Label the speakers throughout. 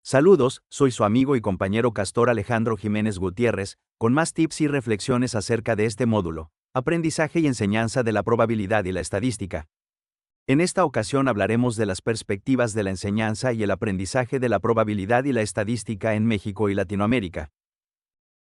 Speaker 1: Saludos, soy su amigo y compañero Castor Alejandro Jiménez Gutiérrez, con más tips y reflexiones acerca de este módulo, aprendizaje y enseñanza de la probabilidad y la estadística. En esta ocasión hablaremos de las perspectivas de la enseñanza y el aprendizaje de la probabilidad y la estadística en México y Latinoamérica.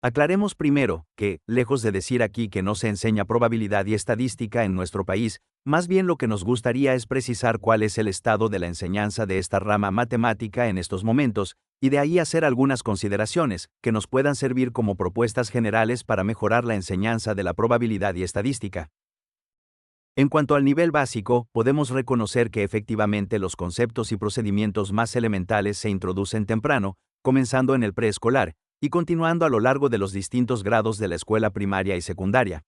Speaker 1: Aclaremos primero que, lejos de decir aquí que no se enseña probabilidad y estadística en nuestro país, más bien lo que nos gustaría es precisar cuál es el estado de la enseñanza de esta rama matemática en estos momentos, y de ahí hacer algunas consideraciones que nos puedan servir como propuestas generales para mejorar la enseñanza de la probabilidad y estadística. En cuanto al nivel básico, podemos reconocer que efectivamente los conceptos y procedimientos más elementales se introducen temprano, comenzando en el preescolar, y continuando a lo largo de los distintos grados de la escuela primaria y secundaria.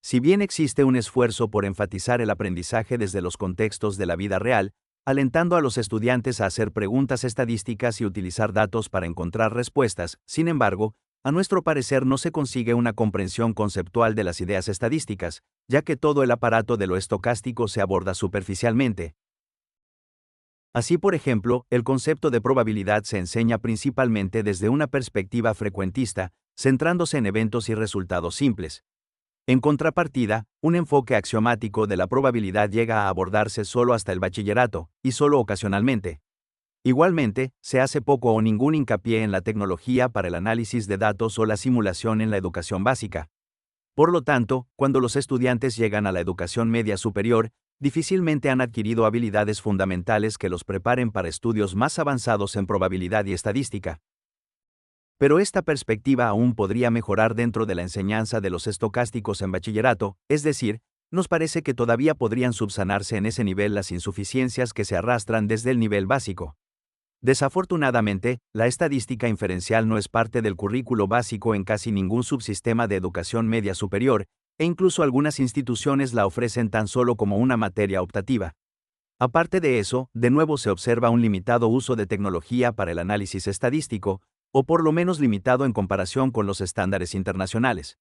Speaker 1: Si bien existe un esfuerzo por enfatizar el aprendizaje desde los contextos de la vida real, alentando a los estudiantes a hacer preguntas estadísticas y utilizar datos para encontrar respuestas, sin embargo, a nuestro parecer no se consigue una comprensión conceptual de las ideas estadísticas, ya que todo el aparato de lo estocástico se aborda superficialmente. Así, por ejemplo, el concepto de probabilidad se enseña principalmente desde una perspectiva frecuentista, centrándose en eventos y resultados simples. En contrapartida, un enfoque axiomático de la probabilidad llega a abordarse solo hasta el bachillerato, y solo ocasionalmente. Igualmente, se hace poco o ningún hincapié en la tecnología para el análisis de datos o la simulación en la educación básica. Por lo tanto, cuando los estudiantes llegan a la educación media superior, difícilmente han adquirido habilidades fundamentales que los preparen para estudios más avanzados en probabilidad y estadística. Pero esta perspectiva aún podría mejorar dentro de la enseñanza de los estocásticos en bachillerato, es decir, nos parece que todavía podrían subsanarse en ese nivel las insuficiencias que se arrastran desde el nivel básico. Desafortunadamente, la estadística inferencial no es parte del currículo básico en casi ningún subsistema de educación media superior, e incluso algunas instituciones la ofrecen tan solo como una materia optativa. Aparte de eso, de nuevo se observa un limitado uso de tecnología para el análisis estadístico, o por lo menos limitado en comparación con los estándares internacionales.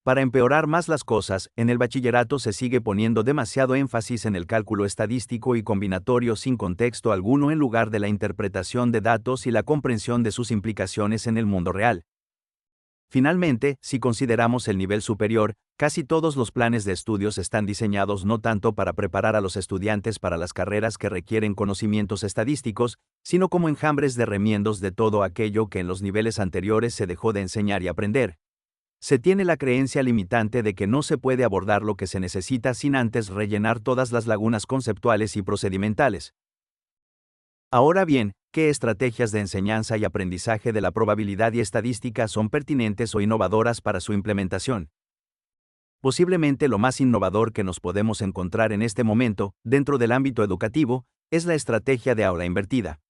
Speaker 1: Para empeorar más las cosas, en el bachillerato se sigue poniendo demasiado énfasis en el cálculo estadístico y combinatorio sin contexto alguno en lugar de la interpretación de datos y la comprensión de sus implicaciones en el mundo real. Finalmente, si consideramos el nivel superior, casi todos los planes de estudios están diseñados no tanto para preparar a los estudiantes para las carreras que requieren conocimientos estadísticos, sino como enjambres de remiendos de todo aquello que en los niveles anteriores se dejó de enseñar y aprender. Se tiene la creencia limitante de que no se puede abordar lo que se necesita sin antes rellenar todas las lagunas conceptuales y procedimentales. Ahora bien, ¿qué estrategias de enseñanza y aprendizaje de la probabilidad y estadística son pertinentes o innovadoras para su implementación? Posiblemente lo más innovador que nos podemos encontrar en este momento, dentro del ámbito educativo, es la estrategia de aula invertida.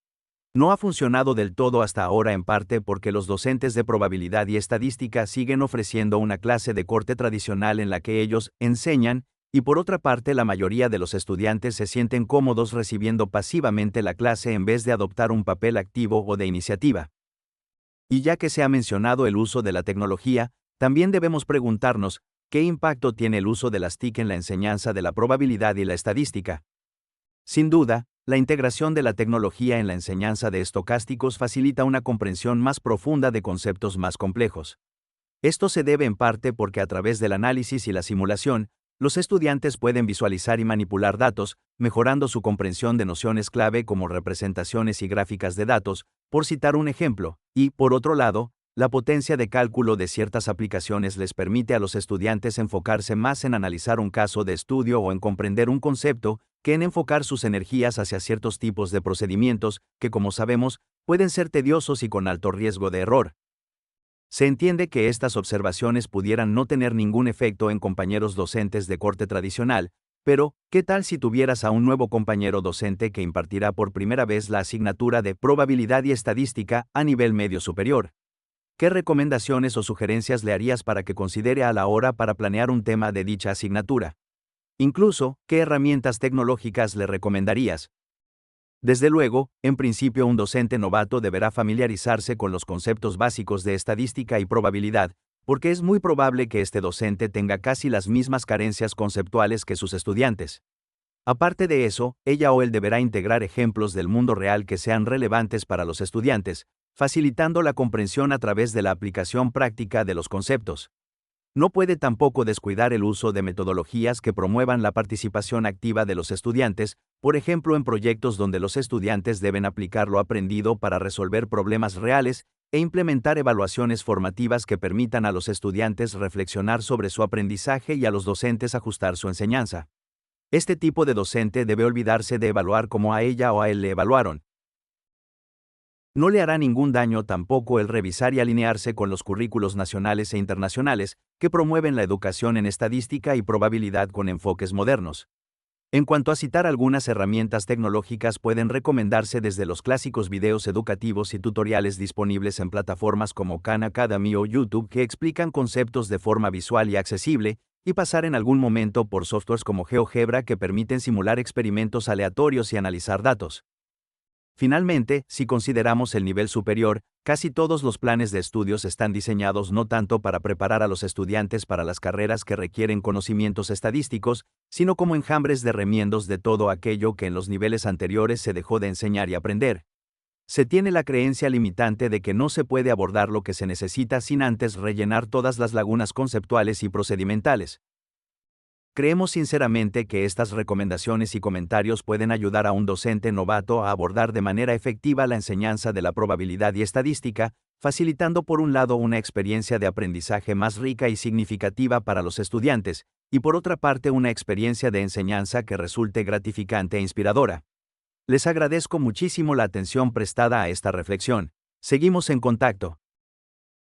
Speaker 1: No ha funcionado del todo hasta ahora en parte porque los docentes de probabilidad y estadística siguen ofreciendo una clase de corte tradicional en la que ellos enseñan, y por otra parte la mayoría de los estudiantes se sienten cómodos recibiendo pasivamente la clase en vez de adoptar un papel activo o de iniciativa. Y ya que se ha mencionado el uso de la tecnología, también debemos preguntarnos, ¿qué impacto tiene el uso de las TIC en la enseñanza de la probabilidad y la estadística? Sin duda, la integración de la tecnología en la enseñanza de estocásticos facilita una comprensión más profunda de conceptos más complejos. Esto se debe en parte porque a través del análisis y la simulación, los estudiantes pueden visualizar y manipular datos, mejorando su comprensión de nociones clave como representaciones y gráficas de datos, por citar un ejemplo, y, por otro lado, la potencia de cálculo de ciertas aplicaciones les permite a los estudiantes enfocarse más en analizar un caso de estudio o en comprender un concepto, que en enfocar sus energías hacia ciertos tipos de procedimientos que, como sabemos, pueden ser tediosos y con alto riesgo de error. Se entiende que estas observaciones pudieran no tener ningún efecto en compañeros docentes de corte tradicional, pero, ¿qué tal si tuvieras a un nuevo compañero docente que impartirá por primera vez la asignatura de probabilidad y estadística a nivel medio superior? ¿Qué recomendaciones o sugerencias le harías para que considere a la hora para planear un tema de dicha asignatura? Incluso, ¿qué herramientas tecnológicas le recomendarías? Desde luego, en principio un docente novato deberá familiarizarse con los conceptos básicos de estadística y probabilidad, porque es muy probable que este docente tenga casi las mismas carencias conceptuales que sus estudiantes. Aparte de eso, ella o él deberá integrar ejemplos del mundo real que sean relevantes para los estudiantes, facilitando la comprensión a través de la aplicación práctica de los conceptos. No puede tampoco descuidar el uso de metodologías que promuevan la participación activa de los estudiantes, por ejemplo en proyectos donde los estudiantes deben aplicar lo aprendido para resolver problemas reales e implementar evaluaciones formativas que permitan a los estudiantes reflexionar sobre su aprendizaje y a los docentes ajustar su enseñanza. Este tipo de docente debe olvidarse de evaluar como a ella o a él le evaluaron. No le hará ningún daño tampoco el revisar y alinearse con los currículos nacionales e internacionales que promueven la educación en estadística y probabilidad con enfoques modernos. En cuanto a citar algunas herramientas tecnológicas, pueden recomendarse desde los clásicos videos educativos y tutoriales disponibles en plataformas como Khan Academy o YouTube que explican conceptos de forma visual y accesible, y pasar en algún momento por softwares como GeoGebra que permiten simular experimentos aleatorios y analizar datos. Finalmente, si consideramos el nivel superior, casi todos los planes de estudios están diseñados no tanto para preparar a los estudiantes para las carreras que requieren conocimientos estadísticos, sino como enjambres de remiendos de todo aquello que en los niveles anteriores se dejó de enseñar y aprender. Se tiene la creencia limitante de que no se puede abordar lo que se necesita sin antes rellenar todas las lagunas conceptuales y procedimentales. Creemos sinceramente que estas recomendaciones y comentarios pueden ayudar a un docente novato a abordar de manera efectiva la enseñanza de la probabilidad y estadística, facilitando por un lado una experiencia de aprendizaje más rica y significativa para los estudiantes, y por otra parte una experiencia de enseñanza que resulte gratificante e inspiradora. Les agradezco muchísimo la atención prestada a esta reflexión. Seguimos en contacto.